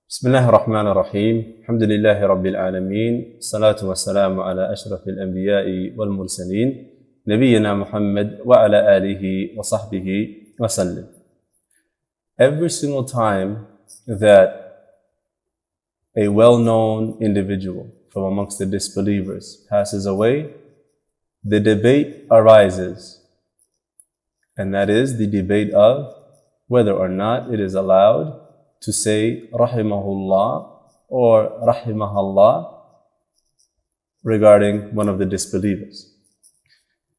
بسم الله الرحمن الرحيم الحمد لله رب العالمين الصلاة والسلام على أشرف الأنبياء والمرسلين نبينا محمد وعلى آله وصحبه وسلم. Every single time that a well-known individual from amongst the disbelievers passes away, the debate arises, and that is the debate of whether or not it is allowed to say rahimahullah or rahimahallah regarding one of the disbelievers.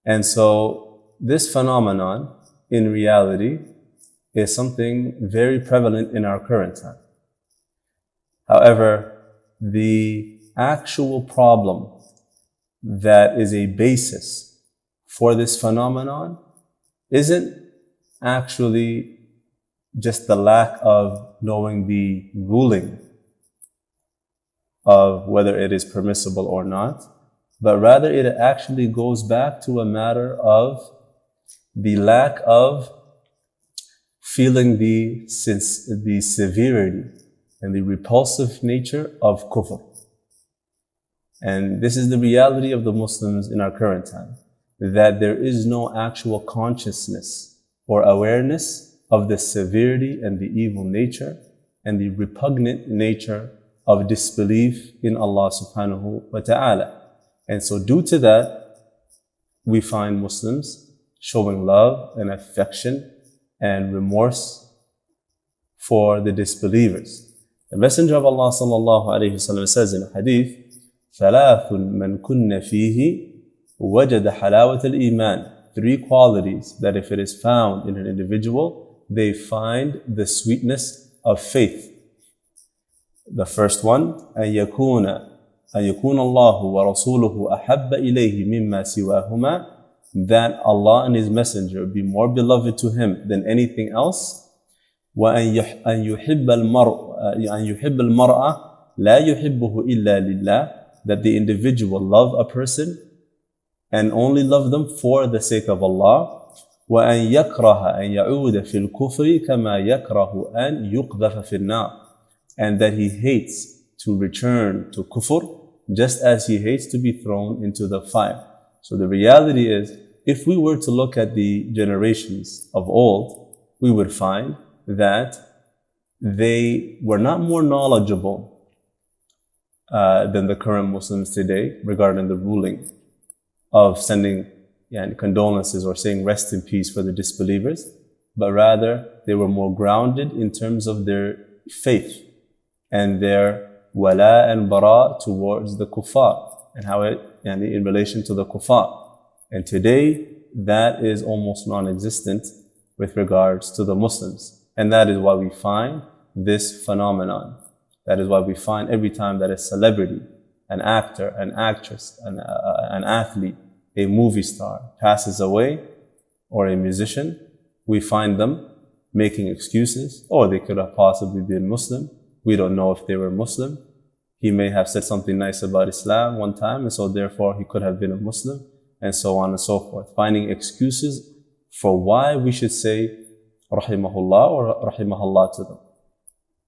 And so this phenomenon in reality is something very prevalent in our current time. However, the actual problem that is a basis for this phenomenon isn't actually just the lack of knowing the ruling of whether it is permissible or not, but rather it actually goes back to a matter of the lack of feeling the severity and the repulsive nature of kufr. And this is the reality of the Muslims in our current time, that there is no actual consciousness or awareness of the severity and the evil nature and the repugnant nature of disbelief in Allah subhanahu wa ta'ala. And so due to that, we find Muslims showing love and affection and remorse for the disbelievers. The Messenger of Allah sallallahu alayhi wa sallam says in a hadith, ثَلَاثٌ مَنْ كُنَّ فِيهِ وَجَدَ حَلَاوَةَ الْإِيمَانِ. 3 qualities that if it is found in an individual, they find the sweetness of faith. The first one, أن يكون الله ورسوله أحب إليه مما سواهما, that Allah and His Messenger be more beloved to him than anything else. وأن يحب المرأة لا يحبه إلا لله, that the individual love a person and only love them for the sake of Allah. وأن يكره أن يعود في الكفر كما يكره أن يقذف في النار, and that he hates to return to kufr just as he hates to be thrown into the fire. So the reality is, if we were to look at the generations of old, we would find that they were not more knowledgeable than the current Muslims today regarding the ruling of sending condolences or saying rest in peace for the disbelievers, but rather they were more grounded in terms of their faith and their wala and bara towards the kuffar and how it in relation to the kuffar. And today that is almost non-existent with regards to the Muslims, and that is why we find this phenomenon. That is why we find every time that a celebrity, an actor, an actress, an athlete, a movie star passes away, or a musician, we find them making excuses. Or they could have possibly been Muslim. We don't know if they were Muslim. He may have said something nice about Islam one time, and so therefore he could have been a Muslim, and so on and so forth. Finding excuses for why we should say rahimahullah or rahimahallah to them.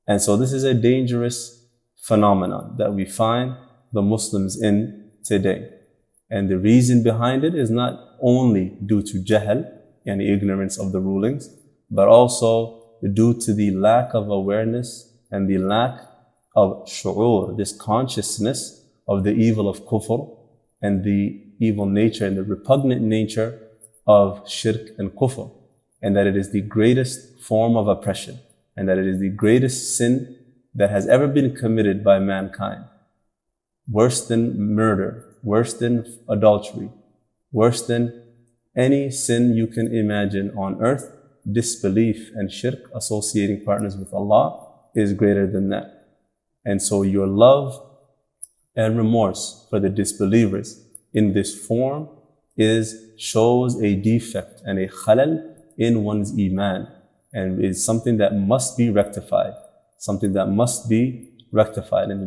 And so this is a dangerous phenomenon that we find the Muslims in today. And the reason behind it is not only due to jahl and ignorance of the rulings, but also due to the lack of awareness and the lack of shu'ur, this consciousness of the evil of kufr and the evil nature and the repugnant nature of shirk and kufr, and that it is the greatest form of oppression, and that it is the greatest sin that has ever been committed by mankind. Worse than murder, worse than adultery, worse than any sin you can imagine on earth, disbelief and shirk, associating partners with Allah, is greater than that. And so your love and remorse for the disbelievers in this form shows a defect and a khalal in one's iman, and is something that must be rectified, And the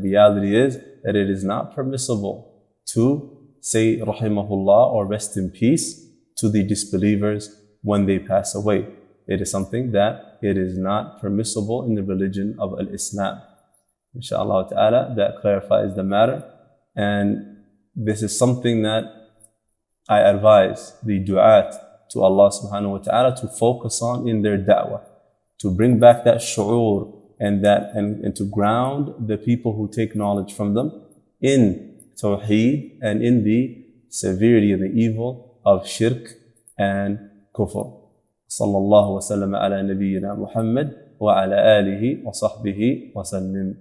reality is that it is not permissible to say rahimahullah or rest in peace to the disbelievers when they pass away. It is something that it is not permissible in the religion of Islam. Inshallah ta'ala, that clarifies the matter. And this is something that I advise the du'at to Allah subhanahu wa ta'ala to focus on in their da'wah, to bring back that shu'ur and to ground the people who take knowledge from them in tawheed and in the severity and the evil of shirk and kufr. Sallallahu wa sallam ala nabiyyina Muhammad wa ala alihi wa sahbihi wa sallim.